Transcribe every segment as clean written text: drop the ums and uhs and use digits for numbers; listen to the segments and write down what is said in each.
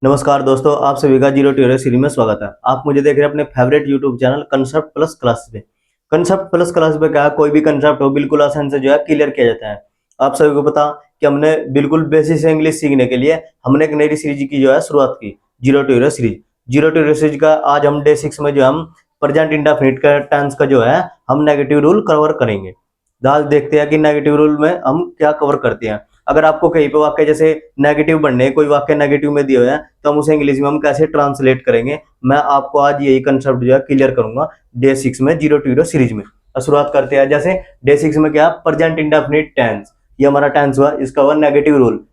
नमस्कार दोस्तों, आप सभी का जीरो टू सीरीज में स्वागत है। आप मुझे देख रहे हैं अपने favourite YouTube channel concept plus class पे। कंसेप्ट प्लस क्लास पे क्या है, कोई भी कंसेप्ट हो बिल्कुल आसान से जो है क्लियर किया जाता है। आप सभी को पता कि हमने बिल्कुल बेसिक से इंग्लिश सीखने के लिए हमने एक नई सीरीज की जो है शुरुआत की, zero to series. Zero to series का आज हम डे 6 में जो हम प्रेजेंट इंडेफिनिट का टेंस का जो है हम नेगेटिव रूल कवर करेंगे। आज देखते हैं कि नेगेटिव रूल में हम क्या कवर करते हैं। अगर आपको कहीं पे वाक्य जैसे नेगेटिव बनने, कोई वाक्य नेगेटिव में दिए हुए हैं तो हम उसे इंग्लिश में हम कैसे ट्रांसलेट करेंगे, मैं आपको आज यही कंसेप्ट जो है क्लियर करूंगा डे 6 में जीरो टू सीरीज में। शुरुआत करते हैं। जैसे डे 6 में क्या, प्रेजेंट इंडेफिनिट टेंस, ये हमारा टेंस हुआ, इसका हुआ नेगेटिव रूल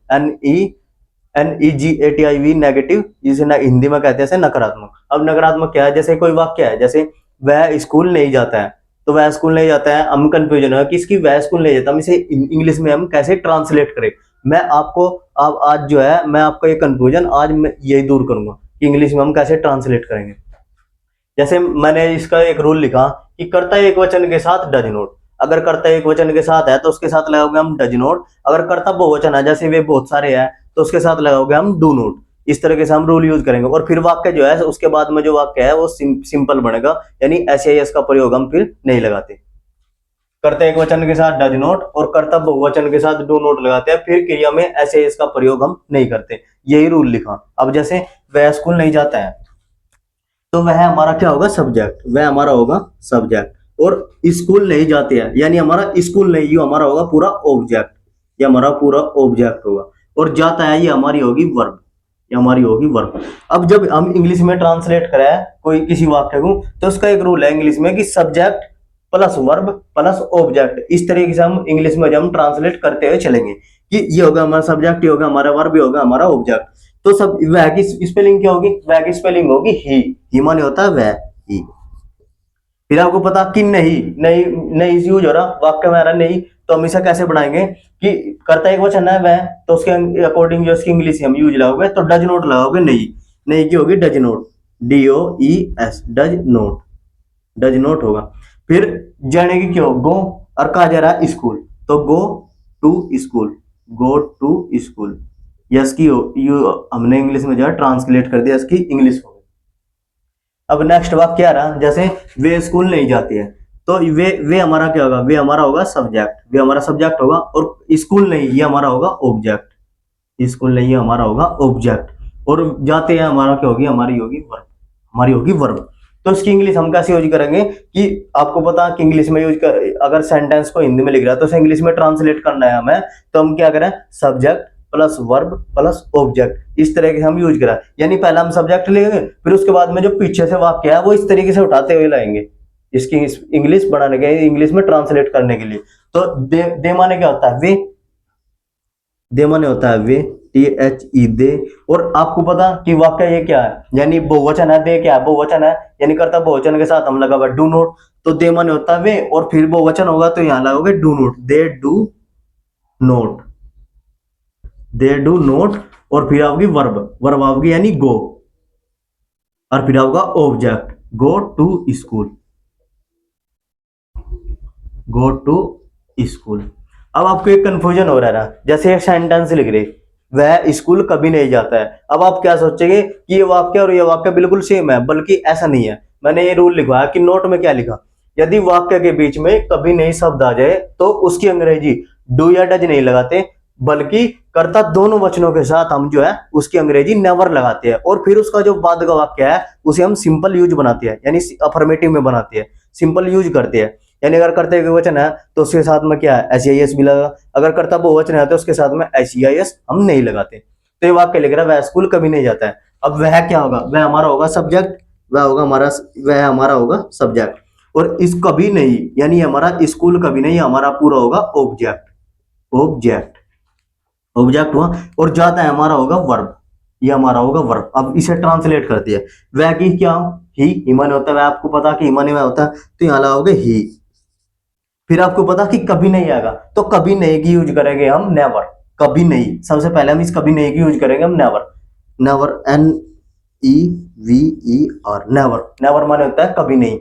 NEGATIV नेगेटिव, जिसे हिंदी में कहते हैं नकारात्मक। अब नकारात्मक क्या है, जैसे कोई वाक्य है, जैसे वह स्कूल नहीं जाता है, तो वह स्कूल नहीं जाता है, हम कंफ्यूजन है कि इसकी वह स्कूल नहीं जाता, हम इसे इंग्लिश में हम कैसे ट्रांसलेट करें। मैं आपको अब आज जो है मैं आपका ये कंफ्यूजन आज मैं यही दूर करूंगा कि इंग्लिश में हम कैसे ट्रांसलेट करेंगे। जैसे मैंने इसका एक रूल लिखा कि कर्ता एक वचन के साथ डज नॉट। अगर कर्ता एक वचन के साथ है तो उसके साथ लगाओगे हम डज नॉट। अगर कर्ता बहुवचन है, जैसे वे बहुत सारे हैं, तो उसके साथ लगाओगे हम डू नॉट। इस तरीके से हम रूल यूज करेंगे और फिर वाक्य जो है उसके बाद में जो वाक्य है वो सिंपल बनेगा, यानी एस का प्रयोग हम फिर नहीं लगाते। कर्ता एक वचन के साथ डज नॉट और कर्ता बहुवचन के साथ डू नॉट लगाते हैं, फिर क्रिया में एस का प्रयोग हम नहीं करते। यही रूल लिखा। अब जैसे वह स्कूल नहीं जाता है, तो वह हमारा क्या होगा, सब्जेक्ट, वह हमारा होगा सब्जेक्ट। और स्कूल नहीं जाते हैं यानी हमारा स्कूल नहीं, ये हमारा होगा पूरा ऑब्जेक्ट, ये हमारा पूरा ऑब्जेक्ट होगा। और जाता है ये हमारी होगी वर्ब, ये हमारी होगी वर्ब। अब जब हम इंग्लिश में ट्रांसलेट करें कोई किसी वाक्य को, तो उसका एक रूल है इंग्लिश में कि subject plus verb plus object. इस तरीके से हम इंग्लिश में जब हम ट्रांसलेट करते हुए चलेंगे कि ये होगा हमारा सब्जेक्ट, ये होगा हमारा वर्ब, ये होगा हमारा ऑब्जेक्ट। तो सब वह की स्पेलिंग क्या होगी, वह की स्पेलिंग होगी ही माने होता है वह, ही। फिर आपको पता कि नहीं नहीं नहीं यूज हो रहा वाक्य में आ रहा नहीं, तो हम इसे कैसे बनाएंगे कि करता एक वचन है वह, तो उसके अकॉर्डिंग जो उसकी इंग्लिश हम यूज लगाओगे तो डज नॉट लगाओगे। नहीं, नहीं की होगी does not, DOES, does not, does not होगा। फिर जाने की क्यों, गो, और कहा जा रहा है स्कूल, तो go to school, go to school. Yes की यू हमने इंग्लिश में जो है ट्रांसलेट कर दिया, इसकी इंग्लिश हो गई। अब नेक्स्ट वाक्य क्या रहा, जैसे वे स्कूल नहीं जाती है, तो वे हमारा क्या होगा, वे हमारा होगा सब्जेक्ट, वे हमारा सब्जेक्ट होगा। और स्कूल नहीं ये हमारा होगा ऑब्जेक्ट, स्कूल नहीं ये हमारा होगा ऑब्जेक्ट। और जाते हैं हमारा क्या होगी, हमारी होगी वर्ब, हमारी होगी वर्ब। तो इसकी इंग्लिश हम कैसे यूज करेंगे कि आपको पता कि इंग्लिश में यूज कर, अगर सेंटेंस को हिंदी में लिख रहा है तो उसे इंग्लिश में ट्रांसलेट करना है हमें, तो हम क्या करें, subject plus verb plus object, इस तरीके से हम यूज करा। यानी पहला हम सब्जेक्ट लेंगे, फिर उसके बाद में जो पीछे से वाक्य है वो इस तरीके से उठाते हुए लाएंगे इसकी इंग्लिश बनाने के, इंग्लिश में ट्रांसलेट करने के लिए। तो दे माने क्या होता है, वे, दे माने होता है वे, THE दे। और आपको पता कि वाक्य ये क्या है, यानी बहुवचन है, दे क्या है, बहुवचन है, यानी करता बहुवचन के साथ हम लगा हुआ डू नॉट, तो दे माने होता है वे, और फिर बहुवचन होगा तो यहां लगाओगे do not, they do not, they do not. और फिर आओगी वर्ब, वर्ब आओगी यानी गो, और फिर आओगा object, go to school, go to school. अब आपको एक कंफ्यूजन हो रहा है ना, जैसे एक सेंटेंस लिख रहे, वह स्कूल कभी नहीं जाता है। अब आप क्या सोचेंगे कि ये वाक्य और ये वाक्य बिल्कुल सेम है, बल्कि ऐसा नहीं है। मैंने ये रूल लिखवाया कि नोट में क्या लिखा, यदि वाक्य के बीच में कभी नहीं शब्द आ जाए तो उसकी अंग्रेजी डू या डज नहीं लगाते, बल्कि कर्ता दोनों वचनों के साथ हम जो है उसकी अंग्रेजी नेवर लगाते हैं। और फिर उसका जो बाद का वाक्य है उसे हम सिंपल यूज बनाते हैं, यानी अफर्मेटिव में बनाते हैं, सिंपल यूज करते हैं। यानी अगर कर्ता एक वचन है तो उसके साथ में क्या है, SEIS भी लगा। अगर कर्ता बहुवचन है तो उसके साथ में SEIS हम नहीं लगाते। तो ये वाक्य लिख रहा है वह स्कूल कभी नहीं जाता है। अब वह क्या होगा, वह हमारा होगा सब्जेक्ट, वह होगा हमारा, वह हमारा होगा सब्जेक्ट। और इस कभी नहीं यानी हमारा स्कूल कभी नहीं, हमारा पूरा होगा ऑब्जेक्ट, ऑब्जेक्ट, ऑब्जेक्ट हुआ। और जाता है हमारा होगा वर्ब, ये हमारा होगा वर्ब। अब इसे ट्रांसलेट कर दिया, वह की क्या, ही माने होता है वह, आपको पता कि माने में होता है, तो यहाँ लगाओगे ही। फिर आपको पता कि कभी नहीं आएगा, तो कभी नहीं की यूज करेंगे हम नेवर, कभी नहीं। सबसे पहले हम इस कभी नहीं की यूज करेंगे हम never, never, NEVER, never, never माने होता है कभी नहीं।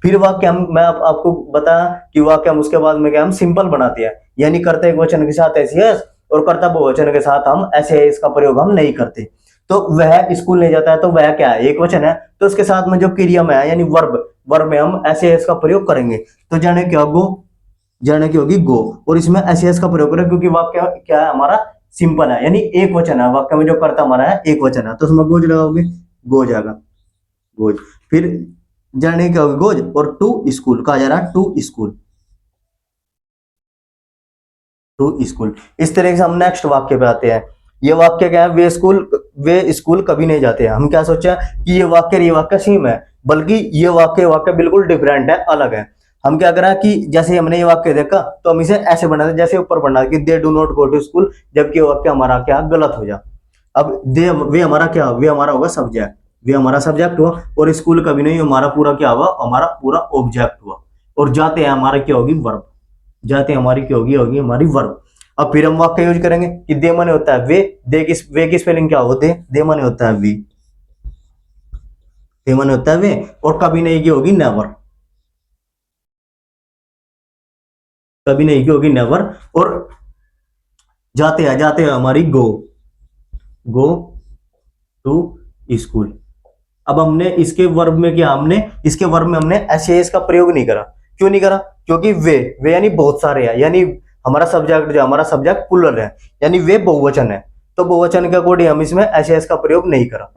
फिर वाक्य हम, मैं आपको बताया कि वाक्य हम उसके बाद में क्या हम सिंपल बनाते हैं, यानी करते एक वचन के साथ SES और कर्ता बहुवचन के साथ हम SES का प्रयोग हम नहीं करते। तो वह स्कूल नहीं जाता है, तो वह क्या है, एक वचन है, तो उसके साथ में जो क्रिया में है यानी वर्ब, वर्ब में हम एस का प्रयोग करेंगे। तो जाने क्या, गो, जाने की होगी गो, और इसमें एस का प्रयोग करें क्योंकि वाक्य क्या है हमारा, सिंपल है, यानी एक वचन है, वाक्य में जो कर्ता हमारा है एक वचन है, तो उसमें गोज लगाओगे, गो जाएगा, गोज। फिर जाने क्या होगी, गोज, और टू स्कूल कहा जा रहा है, टू स्कूल, टू स्कूल। इस तरह से हम नेक्स्ट वाक्य पे आते हैं। ये वाक्य क्या है, वे स्कूल कभी नहीं जाते हैं। हम क्या सोचा कि ये वाक्य सेम है, बल्कि ये वाक्य बिल्कुल डिफरेंट है, अलग है। हम क्या करा कि जैसे हमने ये वाक्य देखा तो हम इसे ऐसे बना दे, जैसे ऊपर पढ़ना कि they do not go to school, जबकि ये वाक्य हमारा क्या गलत हो जा। अब दे, वे हमारा क्या, वे हमारा होगा सब्जेक्ट, वे हमारा सब्जेक्ट हुआ, और स्कूल कभी नहीं, हमारा पूरा क्या हुआ, हमारा पूरा ऑब्जेक्ट हुआ, और जाते हैं हमारा क्या होगी, वर्ब, जाते हमारी क्या होगी, होगी हमारी वर्ब। अब फिर हम वाक्य यूज करेंगे कि दे माने होता है वे, वे की स्पेलिंग क्या होते हैं, दे माने होता है वी, दे माने होता है वे, और कभी नहीं की होगी नेवर, कभी नहीं की होगी नेवर। और जाते हैं हमारी गो, गो टू स्कूल। अब हमने इसके वर्ब में क्या, हमने इसके वर्ब में हमने एस का प्रयोग नहीं करा। क्यों नहीं करा, क्योंकि वे यानी बहुत सारे हैं, यानी हमारा सब्जेक्ट, जो हमारा सब्जेक्ट प्लूरल है, यानी वे बहुवचन है, तो बहुवचन के अकॉर्डिंग हम इसमें एस का प्रयोग नहीं करा।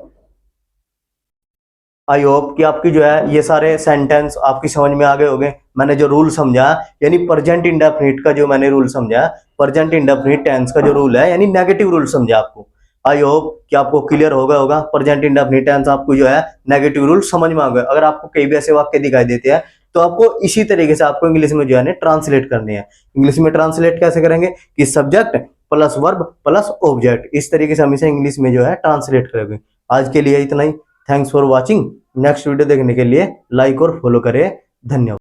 आई होप कि आपकी जो है ये सारे सेंटेंस आपकी समझ में आ गए होंगे। मैंने जो रूल समझाया, यानी प्रेजेंट इंडेफिनिट का जो मैंने रूल समझाया, प्रेजेंट इंडेफिनिट टेंस का जो रूल है, यानी नेगेटिव रूल समझा आपको। आई होप कि आपको क्लियर हो गया होगा। प्रेजेंट इंडेफिनिट टेंस आपको जो है नेगेटिव रूल समझ में आ गए। अगर आपको कई भी ऐसे वाक्य दिखाई देते हैं तो आपको इसी तरीके से आपको इंग्लिश में जो है ट्रांसलेट करने हैं। इंग्लिश में ट्रांसलेट कैसे करेंगे कि subject plus verb plus object, इस तरीके से हम इसे इंग्लिश में जो है ट्रांसलेट करेंगे। आज के लिए इतना ही। Thanks for watching. Next video देखने के लिए लाइक और फॉलो करें। धन्यवाद।